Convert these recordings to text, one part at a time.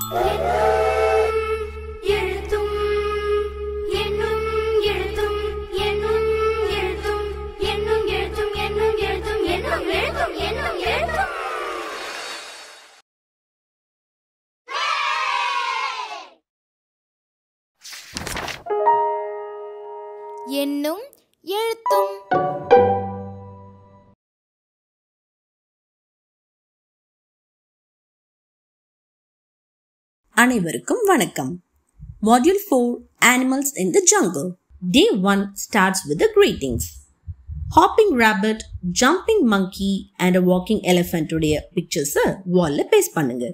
என்னும் எழுத்தும். அனைவருக்கும் வணக்கம். Module 4 Animals in the Jungle. Day 1 starts with the greetings. Hopping rabbit, jumping monkey and a walking elephant உடைய pictures wall paste பண்ணுங்க.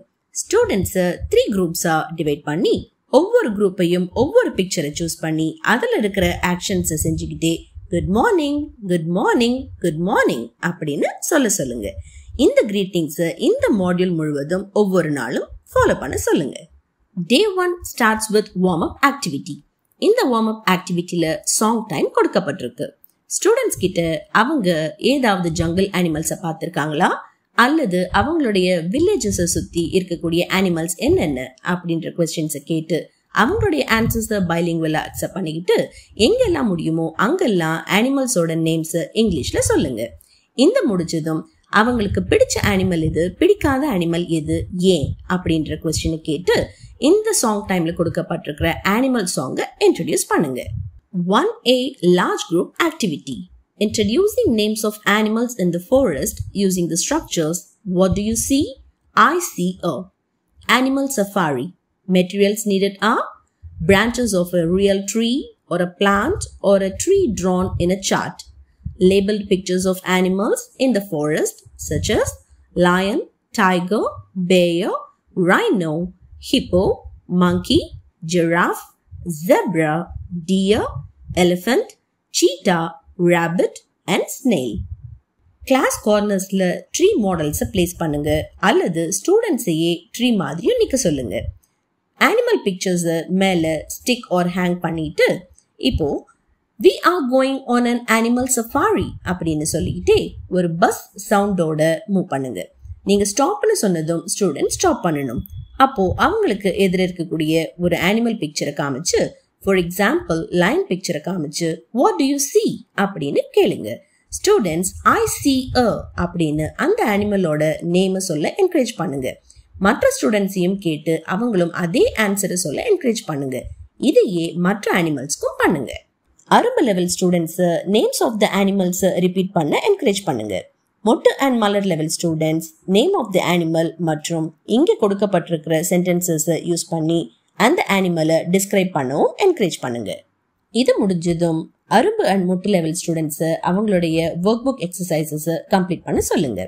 Students 3 groups divide பண்ணி ஒவ்வொரு குரூப்பையும் ஒவ்வொரு பிக்சரை சூஸ் பண்ணி அதில் இருக்கிற ஆக்ஷன்ஸை செஞ்சுக்கிட்டே good morning good morning good morning அப்படின்னு சொல்லுங்க. இந்த கிரீட்டிங்ஸை இந்த மாடியூல் முழுவதும் ஒவ்வொரு நாளும் ஃபாலோ பண்ண சொல்லுங்க. Day 1 starts with warm-up activity. இந்த warm-up activityல சாங் டைம் கொடுக்கப்பட்டிருக்கு. ஸ்டூடெண்ட்ஸ் கிட்ட அவங்க ஏதாவது ஜங்கிள் அனிமல்ஸை பார்த்துருக்காங்களா அல்லது அவங்களுடைய வில்லேஜஸை சுற்றி இருக்கக்கூடிய அனிமல்ஸ் என்னென்ன அப்படின்ற கொஸ்டின்ஸை கேட்டு அவங்களுடைய ஆன்சர்ஸை பைலிங்குவலாக அக்செப்ட் பண்ணிக்கிட்டு எங்கெல்லாம் முடியுமோ அங்கெல்லாம் அனிமல்ஸோட நேம்ஸை இங்கிலீஷில் சொல்லுங்க. இந்த முடிச்சதும் அவங்களுக்கு பிடிச்ச அனிமல் எது, பிடிக்காத அனிமல் எது, ஏன் அப்படின்ற கொஸ்டினை கேட்டு இந்த சாங் டைம்ல கொடுக்கப்பட்டிருக்கிற அனிமல் சாங்கை இன்ட்ரடியூஸ் பண்ணுங்க. 1A large group activity. Introducing names of animals in the forest using the structures. What do you see? I see a animal safari. Materials needed are branches of a real tree or a plant or a tree drawn in a chart. Labeled pictures of animals in the forest such as lion, tiger, bear, rhino, hippo, monkey, giraffe, zebra, deer, elephant, cheetah, rabbit and snail. Class கார்னர்ஸ்ல tree மாடல்ஸை place பண்ணுங்க அல்லது ஸ்டூடெண்ட்ஸையே tree மாதிரியும் நிக்க சொல்லுங்க. Animal பிக்சர்ஸை மேலே stick R hang பண்ணிட்டு இப்போ we are going on an animal safari அப்படின்னு சொல்லிக்கிட்டே ஒரு பஸ் சவுண்டோட மூவ் பண்ணுங்க. நீங்க ஸ்டாப்னு சொன்னதும் ஸ்டூடெண்ட் ஸ்டாப் பண்ணணும். அப்போ அவங்களுக்கு எதிர இருக்கக்கூடிய ஒரு அனிமல் பிக்சரை காமிச்சு ஃபார் எக்ஸாம்பிள் லைன் பிக்சரை காமிச்சு வாட் டு யூ see அப்படின்னு கேளுங்க. ஸ்டூடெண்ட்ஸ் ஐ see a அப்படின்னு அந்த அனிமலோட நேமை சொல்ல என்கரேஜ் பண்ணுங்க. மற்ற ஸ்டூடெண்ட்ஸையும் கேட்டு அவங்களும் அதே ஆன்சரை சொல்ல என்கரேஜ் பண்ணுங்க. இதையே மற்ற அனிமல்ஸ்க்கும் பண்ணுங்க. அரும்பு level students names of the animals repeat பண்ண என்கரேஜ் பண்ணுங்க. மொட்டு and Malar level students name of the animal மற்றும் இங்கே கொடுக்கப்பட்டிருக்கிற சென்டென்சஸ் யூஸ் பண்ணி அந்த அனிமலை டிஸ்கிரைப் பண்ணவும் என்கரேஜ் பண்ணுங்க. இது முடிஞ்சதும் அரும்பு அண்ட் மொட்டு லெவல் ஸ்டூடெண்ட்ஸ் அவங்களுடைய ஒர்க் புக் எக்ஸசைசஸ் கம்ப்ளீட் பண்ண சொல்லுங்க.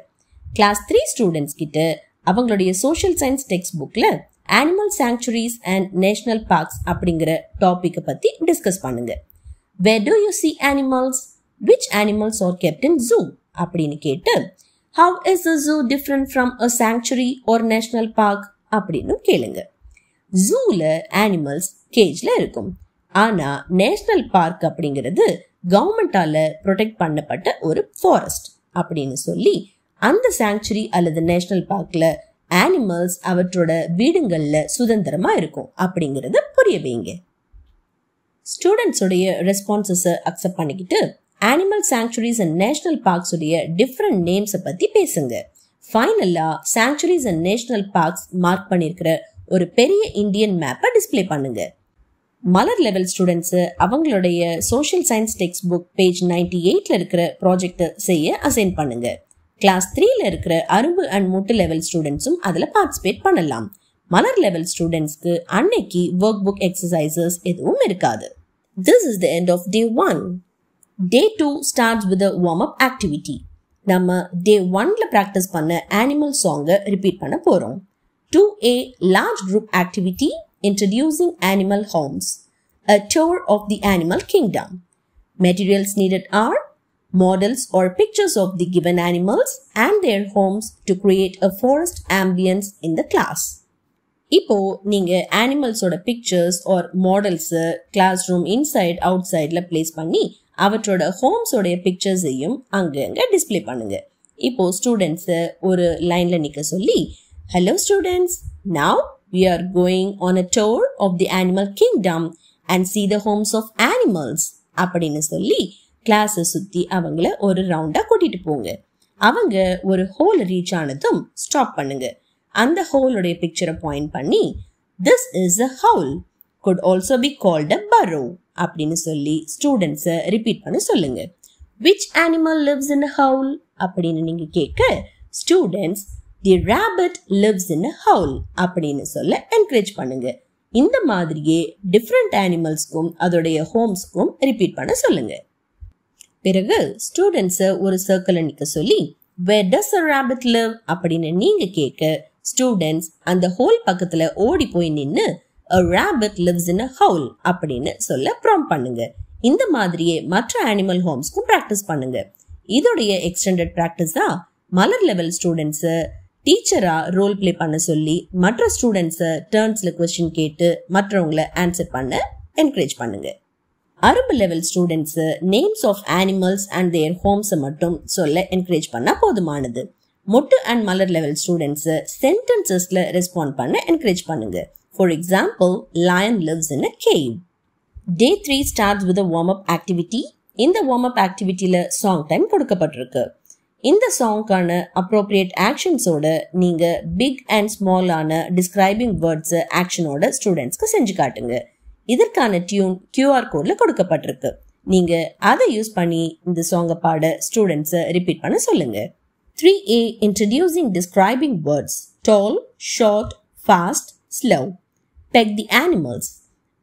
கிளாஸ் 3 ஸ்டூடெண்ட்ஸ் கிட்ட அவங்களுடைய சோஷியல் சயின்ஸ் டெக்ஸ்ட் புக்ல animal sanctuaries and national parks அப்படிங்கிற டாபிக்கை பத்தி டிஸ்கஸ் பண்ணுங்க. Where do you see animals? Which animals are kept in zoo? அப்படின்னு கேட்டு How is a zoo different from a sanctuary or national park? அப்படின்னு கேளுங்க. ஜூல animals கேஜ்ல இருக்கும். ஆனா நேஷனல் பார்க் அப்படிங்கிறது கவர்மெண்டால ப்ரொடெக்ட் பண்ணப்பட்ட ஒரு ஃபாரஸ்ட் அப்படின்னு சொல்லி அந்த சாங்சுரி அல்லது நேஷனல் பார்க்ல அனிமல்ஸ் அவற்றோட வீடுகள்ல சுதந்திரமா இருக்கும் அப்படிங்கறத புரிய வைங்க. ஸ்டூடெண்ட்ஸ் உடைய ரெஸ்பான்சஸை அக்செப்ட் பண்ணிக்கிட்டு animal sanctuaries and national parks உடைய டிஃப்ரெண்ட் நேம்ஸை பத்தி பேசுங்க. ஃபைனலா sanctuaries and national parks mark பண்ணிருக்கிற ஒரு பெரிய இந்தியன் மேப்பை டிஸ்பிளே பண்ணுங்க. மலர் லெவல் ஸ்டூடெண்ட்ஸ் அவங்களுடைய social science textbook page 98ல இருக்கிற ப்ராஜெக்டை செய்ய அசைன் பண்ணுங்க. கிளாஸ் 3ல இருக்கிற அரும்பு அண்ட் மொட்டு லெவல் ஸ்டூடெண்ட்ஸும் அதில் பார்ட்டிசிபேட் பண்ணலாம். மலர் லெவல் ஸ்டூடெண்ட்ஸ்க்கு அன்னைக்கு ஒர்க் புக் எக்ஸசைசஸ் எதுவும் இருக்காது. This is the end of day 1. Day 2 starts with a warm-up activity. நம்ம day 1ல ப்ராக்டிஸ் பண்ண அனிமல் சாங்கை ரிப்பீட் பண்ண போறோம். 2A large group activity introducing animal homes. A tour of the animal kingdom. Materials needed are models or pictures of the given animals and their homes to create a forest ambience in the class. இப்போ நீங்க அனிமல்ஸோட pictures or models classroom inside அவுட் சைட்ல place பண்ணி அவற்றோட ஹோம்ஸோடைய பிக்சர்ஸையும் அங்கங்க display பண்ணுங்க. இப்போ ஸ்டூடெண்ட்ஸ் ஒரு லைன்ல நிக்க சொல்லி hello students, now we are going on a tour of the animal kingdom and see the homes of animals அப்படின்னு சொல்லி கிளாஸை சுத்தி அவங்கள ஒரு ரவுண்டா கூட்டிட்டு போங்க. அவங்க ஒரு ஹோல் ரீச் ஆனதும் ஸ்டாப் பண்ணுங்க. அந்த ஹோலுடைய பிக்சரை பாயிண்ட் பண்ணி this is a hole, could also be called a burrow அப்படின்னு சொல்லி ஸ்டூடெண்ட்ஸை ரிப்பீட் பண்ண சொல்லுங்க. which animal lives in a hole அப்படின்னு நீங்க கேட்க students the rabbit lives in a hole அப்படின்னு சொல்ல என்கரேஜ் பண்ணுங்க. இந்த மாதிரியே டிஃப்ரெண்ட் அனிமல்ஸ்க்கும் அதோடைய ஹோம்ஸ்க்கும் ரிப்பீட் பண்ண சொல்லுங்க. பிறகு ஸ்டூடெண்ட்ஸை ஒரு சர்க்கிள் நிக்க சொல்லி where does a rabbit live அப்படின்னு நீங்க கேட்க ஸ்டூடெண்ட்ஸ் அந்த ஹோல் பக்கத்துல ஓடி போய் நின்னு a rabbit lives in a hole அப்படின்னு சொல்ல ப்ராம்ப்ட் பண்ணுங்க. இந்த மாதிரியே மற்ற அனிமல் ஹோம்ஸ்க்கும் பிராக்டிஸ் பண்ணுங்க. இதோடைய எக்ஸ்டெண்டட் பிராக்டிஸா மலர் லெவல் ஸ்டூடெண்ட்ஸை டீச்சரா ரோல் பிளே பண்ண சொல்லி மற்ற ஸ்டூடெண்ட்ஸை டர்ன்ஸ்ல கொஸ்டின் கேட்டு மற்றவங்களை ஆன்சர் பண்ண என்கரேஜ் பண்ணுங்க. அரும்பு level students names of animals and their ஹோம்ஸை மட்டும் சொல்ல என்கரேஜ் பண்ணா போதுமானது. Mottu and Malar level students சென்டென்சஸ்ல ரெஸ்பாண்ட் பண்ண என்கரேஜ் பண்ணுங்க. For example, lion lives in a cave. Day 3 starts with a warm-up activity. இந்த warm-up activityல song time கொடுக்கப்பட்டிருக்கு. இந்த சாங்கான அப்ரோப்ரியேட் ஆக்ஷன்ஸோட நீங்க பிக் அண்ட் ஸ்மால் ஆன டிஸ்கிரைபிங் வேர்ட்ஸ் ஆக்ஷனோட ஸ்டூடெண்ட்ஸ்க்கு செஞ்சு காட்டுங்க. இதற்கான டியூன் QR கோட்ல கொடுக்கப்பட்டிருக்கு. நீங்க அதை யூஸ் பண்ணி இந்த சாங்கை பாட ஸ்டூடெண்ட்ஸை ரிப்பீட் பண்ண சொல்லுங்க. 3A Introducing Describing Words. Tall, short, fast, slow. Peg the animals.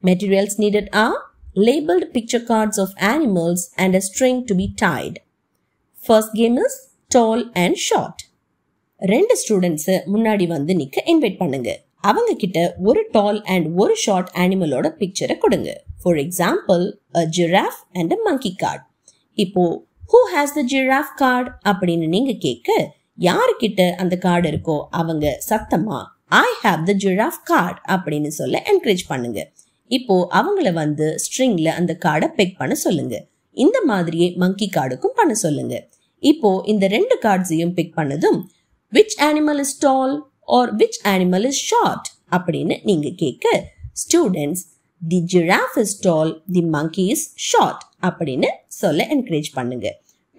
Materials needed are labeled picture cards of animals and a string to be tied. First game is tall and short. ரெண்டு students முன்னாடி வந்து நிக்க invite பண்ணுங்க. அவங்க கிட்ட ஒரு டால் and ஒரு short அனிமலோட பிக்சரை கொடுங்க. For example, a giraffe and a monkey card. இப்போ who has the giraffe card அப்படின்னு நீங்க கேட்க யாருக்கிட்ட அந்த கார்டு இருக்கோ அவங்க சத்தமா I have the giraffe card அப்படின்னு சொல்ல என்கரேஜ் பண்ணுங்க. இப்போ அவங்கள வந்து ஸ்ட்ரிங்ல அந்த கார்டை பெக் பண்ண சொல்லுங்க. இந்த மாதிரியே மங்கி கார்டுக்கும் பண்ண சொல்லுங்க. இப்போ இந்த ரெண்டு கார்ட்ஸையும் பிக் பண்ணதும் which animal is tall or which animal is short அப்படின்னு நீங்க கேட்க students the giraffe is tall, the monkey is short அப்படின்னு சொல்ல என்கரேஜ் பண்ணுங்க.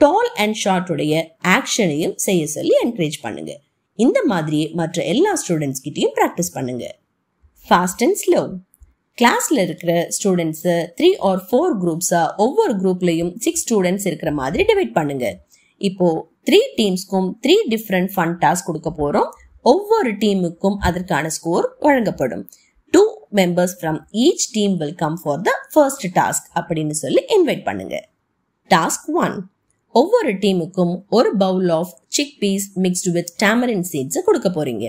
டால் அண்ட் ஷார்ட் உடைய ஆக்ஷனையும் செய்ய சொல்லி என்கரேஜ் பண்ணுங்க. இந்த மாதிரியே மற்ற எல்லா ஸ்டூடெண்ட்ஸ் கிட்டையும் பிராக்டிஸ் பண்ணுங்க. Fast and slow. கிளாஸ்ல இருக்கிற ஸ்டூடெண்ட்ஸ் 3 or 4 குரூப்ஸா ஒவ்வொரு குரூப்லயும் 6 ஸ்டூடெண்ட்ஸ் இருக்கிற மாதிரி டிவைட் பண்ணுங்க. இப்போ 3 டீம்ஸ்க்கும் 3 டிஃப்ரெண்ட் ஃபன் டாஸ்க் கொடுக்க போறோம். ஒவ்வொரு டீமுக்கும் அதற்கான ஸ்கோர் வழங்கப்படும். 2 members from each team will come for the first task அப்படின்னு சொல்லி இன்வைட் பண்ணுங்க. டாஸ்க் 1. ஒவ்வொரு டீமுக்கும் ஒரு bowl of chickpeas mixed with tamarind seeds கொடுக்க போறீங்க.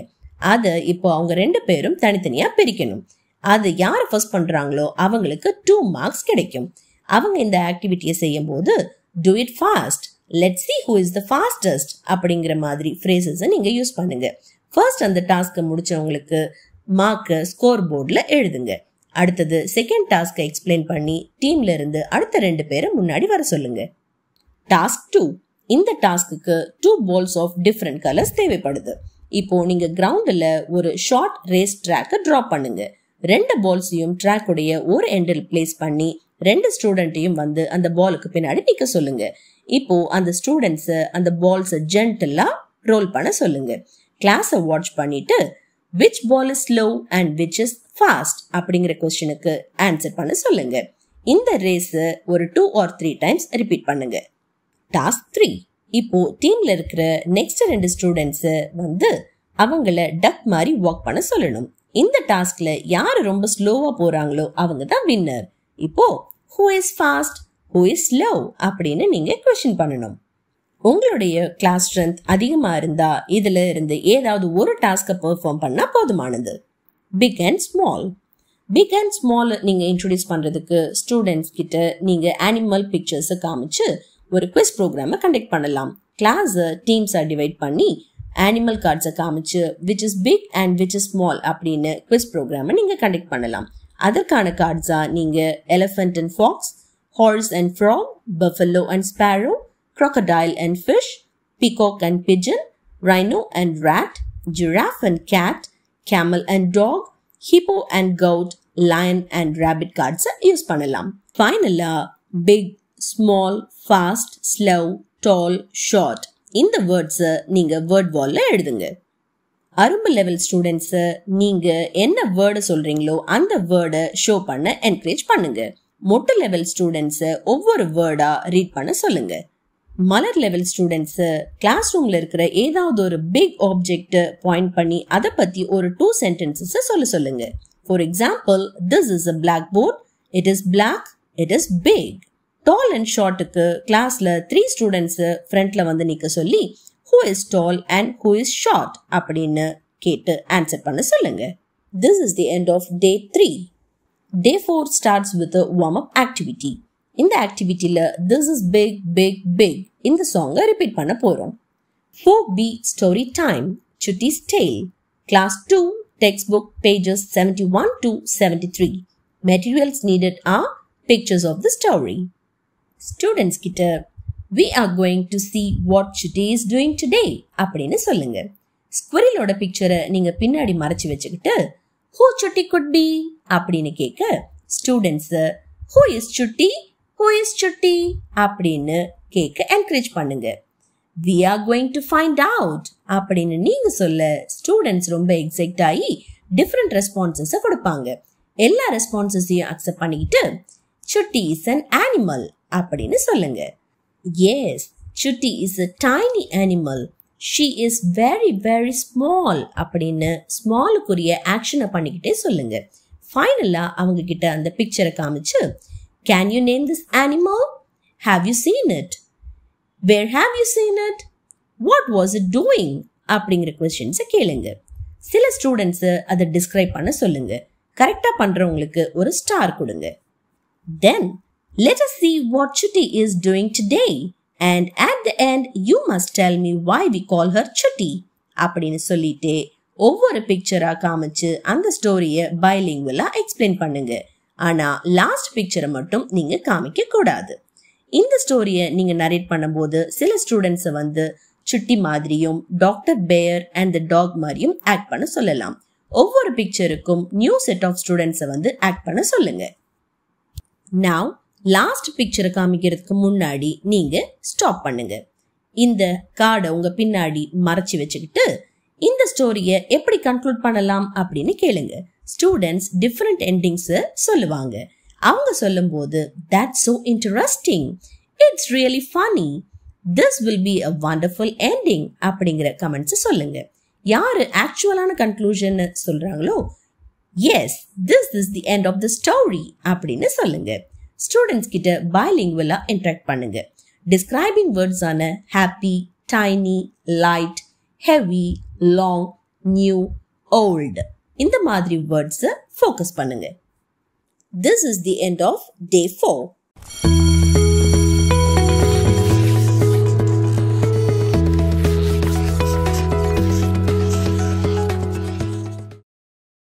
அதை இப்போ அவங்க 2 பேரும் தனித்தனியா பிரிக்கணும். அது யார் ஃபர்ஸ்ட் பண்றாங்களோ அவங்களுக்கு 2 மார்க்ஸ் கிடைக்கும். அவங்க இந்த ஆக்டிவிட்டியை செய்யும் போது do it fast, let's see who is the fastest அப்படிங்கிற மாதிரி ஃப்ரேசஸை நீங்க யூஸ் பண்ணுங்க. ஃபர்ஸ்ட் அந்த டாஸ்க்கை முடிச்சவங்களுக்கு மார்க்கை ஸ்கோர் போர்டில் எழுதுங்க. அடுத்தது செகண்ட் டாஸ்க்கை எக்ஸ்பிளைன் பண்ணி டீம்ல இருந்து அடுத்த 2 பேரை முன்னாடி வர சொல்லுங்க. டாஸ்க் 2. இந்த டாஸ்க்கு 2 பால்ஸ் ஆஃப் டிஃப்ரெண்ட் கலர்ஸ் தேவைப்படுது. இப்போ நீங்க கிரவுண்டில் ஒரு ஷார்ட் ரேஸ் ட்ராக்கை டிரா பண்ணுங்க. 2 பால்ஸையும் ட்ராக் உடைய ஒரு எண்டில் பிளேஸ் பண்ணி 2 ஸ்டூடெண்ட்டையும் வந்து அந்த பாலுக்கு பின்னாடி நிக்க சொல்லுங்க. இப்போ அந்த ஸ்டூடெண்ட்ஸ் அந்த பால்ஸை ஜென்டலா ரோல் பண்ண சொல்லுங்க. கிளாஸை வாட்ச் பண்ணிட்டு which ball is slow and which is fast அப்படிங்கிற கொஸ்டினுக்கு ஆன்சர் பண்ண சொல்லுங்க. இந்த ரேஸ் ஒரு 2 or 3 டைம்ஸ் ரிப்பீட் பண்ணுங்க. டாஸ்க் 3. இப்போ டீம்ல இருக்கிற நெக்ஸ்ட் 2 ஸ்டூடெண்ட்ஸ் வந்து அவங்கள டக் மாதிரி வாக் பண்ண சொல்லணும். இந்த டாஸ்க்ல யாரு ரொம்ப ஸ்லோவா போறாங்களோ அவங்க தான் வின்னர். இப்போ who is fast, who is slow அப்படின்னு நீங்க கொஸ்டின் பண்ணணும். உங்களுடைய கிளாஸ் ஸ்ட்ரென்த் அதிகமா இருந்தா இதுல இருந்து ஏதாவது ஒரு டாஸ்கை பெர்ஃபார்ம் பண்ணா போதுமானது. Big and small. Big and small நீங்க இன்ட்ரோடியூஸ் பண்றதுக்கு ஸ்டூடெண்ட்ஸ் கிட்ட நீங்க அனிமல் பிக்சர்ஸ் காமிச்சு ஒரு குவிஸ் ப்ரோக்ராமை கண்டக்ட் பண்ணலாம். கிளாஸ் டீம்ஸா டிவைட் பண்ணி அனிமல் கார்ட்ஸை காமிச்சு which is big and which is small அப்படின்னு குவிஸ் ப்ரோக்ராமை நீங்க கண்டக்ட் பண்ணலாம். அதற்கான கார்ட்ஸா நீங்க elephant and fox, horse and frog, buffalo and sparrow, crocodile and fish, peacock and pigeon, rhino and rat, giraffe and cat, camel and dog, hippo and goat, lion and rabbit cards use பண்ணலாம். ஃபைனலா big, small, fast, slow, tall, short இந்த words நீங்க word வால்ல எழுதுங்க. அரும்பு level students நீங்க என்ன word சொல்றீங்களோ அந்த வேர்டை ஷோ பண்ண என்கரேஜ் பண்ணுங்க. மொட்டு லெவல் ஸ்டூடெண்ட்ஸ் ஒவ்வொரு வேர்டா ரீட் பண்ண சொல்லுங்க. மலர் லெவல் ஸ்டூடெண்ட்ஸ் கிளாஸ் ரூம்ல இருக்கிற ஏதாவது ஒரு பிக் ஆப்ஜெக்ட் பாயிண்ட் பண்ணி அதை பத்தி ஒரு 2 sentences சொல்லுங்க. For example, this is a blackboard, it is black, it is big. Tall and ஷார்ட்டுக்கு கிளாஸ்ல 3 ஸ்டூடெண்ட்ஸ் ஃப்ரண்ட்ல வந்து நிக்க சொல்லி who is tall and who is short அப்படின்னு கேட்டு ஆன்சர் பண்ண சொல்லுங்க. This is the end of day 3. Day 4 starts with a warm-up activity. இந்த ஆக்டிவிட்டில this is big, big, big இந்த சாங்கை ரிப்பீட் பண்ண போறோம். 4B story time, Chutti's Tale, Class 2, textbook pages 71 to 73. Materials needed are pictures of the story. Students கிட்ட we are going to see what Chutti is doing today அப்படின்னு சொல்லுங்க. ஸ்குரிலோட பிக்சரை நீங்க பின்னாடி மறைச்சு வச்சுக்கிட்டு who Chutti could be அப்படின்னு கேட்க students who is Chutti, who is Chutti அப்படின்னு கேட்க என்கரேஜ் பண்ணுங்க. we are going to find out அப்படின்னு நீங்க சொல்ல ஸ்டூடெண்ட்ஸ் ரொம்ப எக்ஸைட் ஆகி டிஃப்ரெண்ட் ரெஸ்பான்சஸ் கொடுப்பாங்க. எல்லா ரெஸ்பான்சஸையும் அக்செப்ட் பண்ணிக்கிட்டு Chutti is an animal அப்படின்னு சொல்லுங்க. Yes, Chutti is a tiny animal. She is very, very small அப்படின்னு ஸ்மாலுக்குரிய ஆக்ஷனை பண்ணிக்கிட்டே சொல்லுங்க. ஃபைனலா அவங்க கிட்ட அந்த பிக்சரை காமிச்சு Can you name this animal? Have you seen it? Where have you seen it? What was it doing? அப்படிங்கிற கொஸ்டின்ஸை கேளுங்க. சில ஸ்டூடெண்ட்ஸ் அதை டிஸ்கிரைப் பண்ண சொல்லுங்க. கரெக்டா பண்றவங்களுக்கு ஒரு ஸ்டார் கொடுங்க. Then let us see what Chutti is doing today. And at the end, you must tell me why we call her Chutti. அப்படின்னு சொல்லிட்டு ஒவ்வொரு பிக்சரா காமிச்சு அந்த ஸ்டோரிய பைலிங்குவலா எக்ஸ்பிளைன் பண்ணுங்க. ஆனா லாஸ்ட் பிக்சரை மட்டும் நீங்க காமிக்க கூடாது. இந்த ஸ்டோரிய நீங்க நரேட் பண்ணும்போது சில ஸ்டூடெண்ட்ஸை வந்து சுட்டி மாதிரியும் doctor bear and the dog மாதிரியும் ஆக்ட் பண்ண சொல்லலாம். ஒவ்வொரு பிக்சருக்கும் நியூ செட் ஆஃப் ஸ்டூடெண்ட்ஸை வந்து ஆக்ட் பண்ண சொல்லுங்க. Now லாஸ்ட் பிக்சரை காமிக்கிறதுக்கு முன்னாடி நீங்க ஸ்டாப் பண்ணுங்க. இந்த கார்டை உங்க பின்னாடி மறைச்சு வச்சுக்கிட்டு இந்த ஸ்டோரியை எப்படி கன்க்ளூட் பண்ணலாம் அப்படின்னு கேளுங்க. ஸ்டூடெண்ட்ஸ் டிஃப்ரெண்ட் எண்டிங்ஸ் சொல்லுவாங்க. அவங்க சொல்லும் போது that's so interesting, it's really funny, this will be a wonderful ending அப்படிங்கிற கமெண்ட்ஸ் சொல்லுங்க. யாரு ஆக்சுவலான கன்க்ளூஷன் சொல்றாங்களோ yes, this is the end of the story அப்படின்னு சொல்லுங்க. ஸ்டூடெண்ட்ஸ் கிட்ட பைலிங்குவலா இன்டராக்ட் பண்ணுங்க. டிஸ்கிரைபிங் வேர்ட்ஸ் ஆன happy, tiny, light, heavy, long, new, old இந்த மாதிரி வேர்ட்ஸ் ஃபோக்கஸ் பண்ணுங்க. This is the end of day 4.